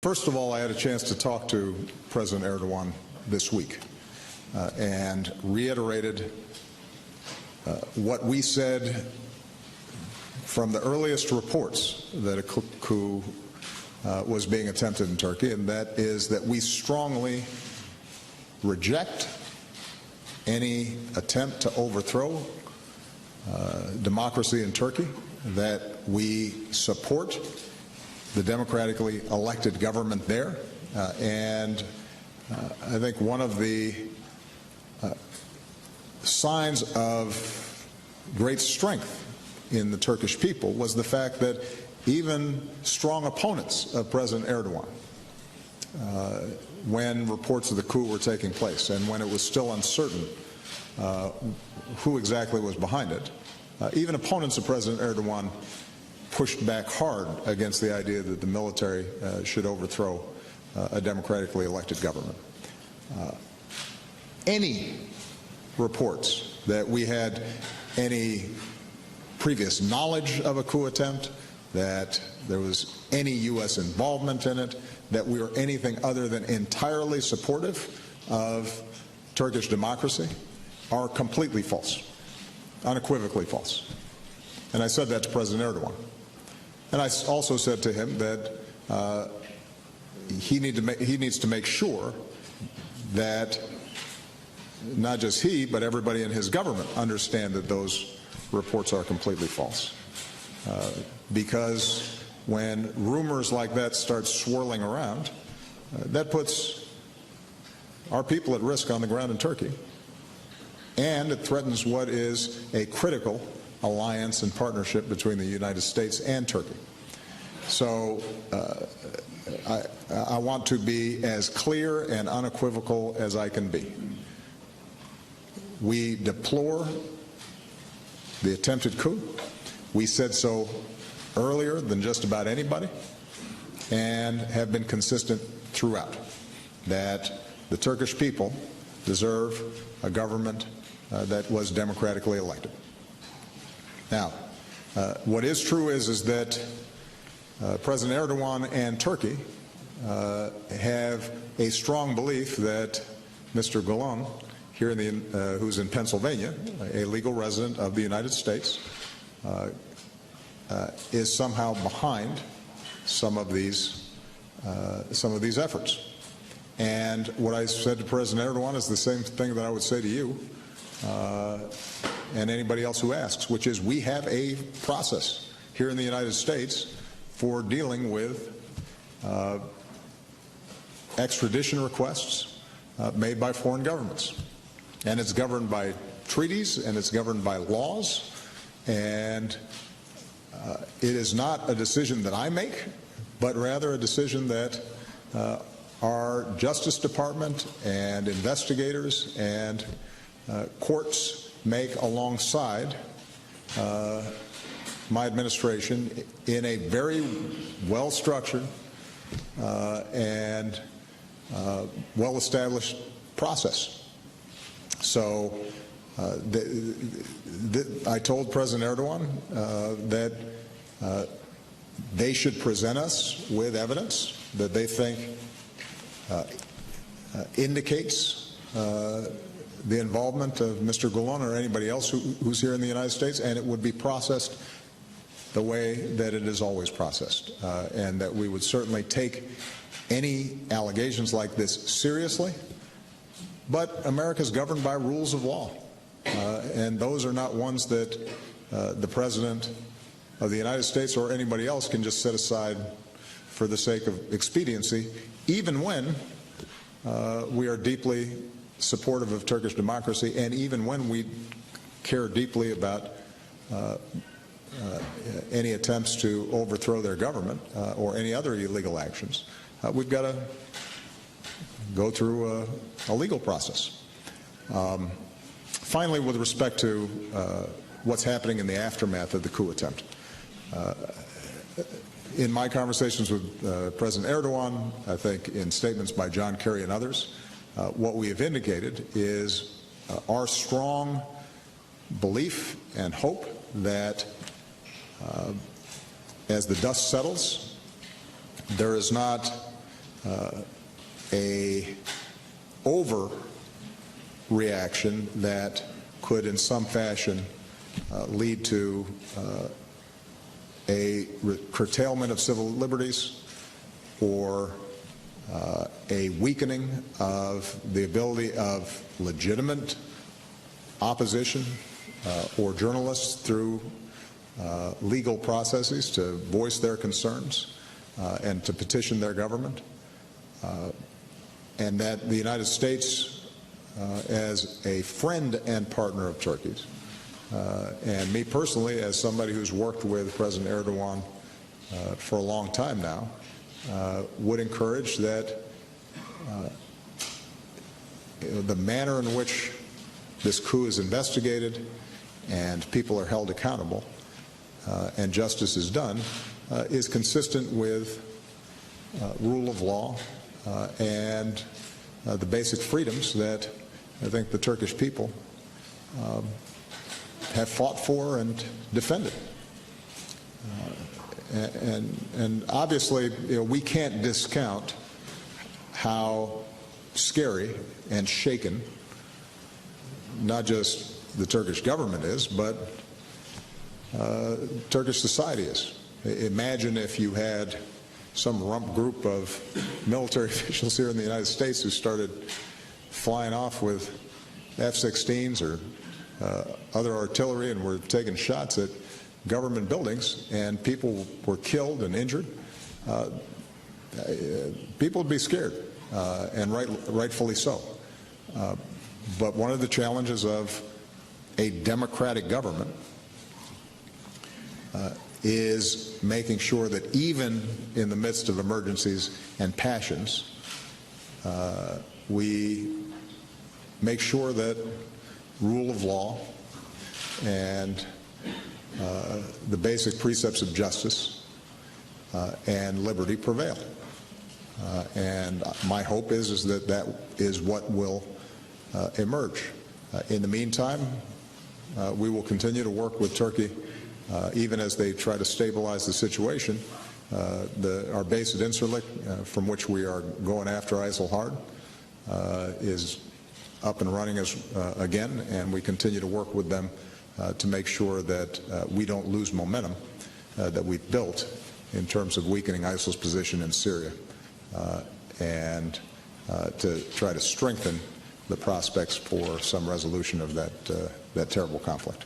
First of all, I had a chance to talk to President Erdogan this week and reiterated what we said from the earliest reports that a coup was being attempted in Turkey, and that is that we strongly reject any attempt to overthrow democracy in Turkey, that we support the democratically elected government there, and I think one of the signs of great strength in the Turkish people was the fact that even strong opponents of President Erdogan, when reports of the coup were taking place and when it was still uncertain who exactly was behind it, even opponents of President Erdogan pushed back hard against the idea that the military should overthrow a democratically elected government. Any reports that we had any previous knowledge of a coup attempt, that there was any U.S. involvement in it, that we were anything other than entirely supportive of Turkish democracy are completely false, unequivocally false. And I said that to President Erdogan. And I also said to him that he needs to make sure that not just he, but everybody in his government understand that those reports are completely false. Because when rumors like that start swirling around, that puts our people at risk on the ground in Turkey, and it threatens what is a critical alliance and partnership between the United States and Turkey. So I want to be as clear and unequivocal as I can be. We deplore the attempted coup. We said so earlier than just about anybody, and have been consistent throughout, that the Turkish people deserve a government that was democratically elected. Now, what is true is that President Erdogan and Turkey have a strong belief that Mr. Gulen, here in who's in Pennsylvania, a legal resident of the United States, is somehow behind some of these efforts. And what I said to President Erdogan is the same thing that I would say to you and anybody else who asks, which is we have a process here in the United States for dealing with extradition requests made by foreign governments. And it's governed by treaties, and it's governed by laws, and it is not a decision that I make, but rather a decision that our Justice Department and investigators and courts make alongside my administration in a very well-structured and well-established process. So I told President Erdogan that they should present us with evidence that they think indicates the involvement of Mr. Gulen or anybody else who's here in the United States, and it would be processed the way that it is always processed, and that we would certainly take any allegations like this seriously. But America is governed by rules of law, and those are not ones that the President of the United States or anybody else can just set aside for the sake of expediency, even when we are deeply supportive of Turkish democracy, and even when we care deeply about any attempts to overthrow their government or any other illegal actions. We've got to go through a legal process. Finally, with respect to what's happening in the aftermath of the coup attempt, in my conversations with President Erdogan, I think in statements by John Kerry and others, what we have indicated is our strong belief and hope that as the dust settles, there is not a overreaction that could in some fashion lead to a curtailment of civil liberties or a weakening of the ability of legitimate opposition or journalists through legal processes to voice their concerns and to petition their government, and that the United States, as a friend and partner of Turkey's, and me personally, as somebody who's worked with President Erdogan for a long time now, would encourage that the manner in which this coup is investigated and people are held accountable and justice is done is consistent with rule of law and the basic freedoms that I think the Turkish people have fought for and defended. And obviously, we can't discount how scary and shaken not just the Turkish government is, but Turkish society is. Imagine if you had some rump group of military officials here in the United States who started flying off with F-16s or other artillery and were taking shots at government buildings, and people were killed and injured. People would be scared, and rightfully so. But one of the challenges of a democratic government is making sure that even in the midst of emergencies and passions, we make sure that rule of law and the basic precepts of justice and liberty prevail. And my hope is that that is what will emerge. In the meantime, we will continue to work with Turkey even as they try to stabilize the situation. Our base at Incirlik, from which we are going after ISIL hard, is up and running again, and we continue to work with them to make sure that we don't lose momentum that we've built in terms of weakening ISIL's position in Syria, and to try to strengthen the prospects for some resolution of that terrible conflict.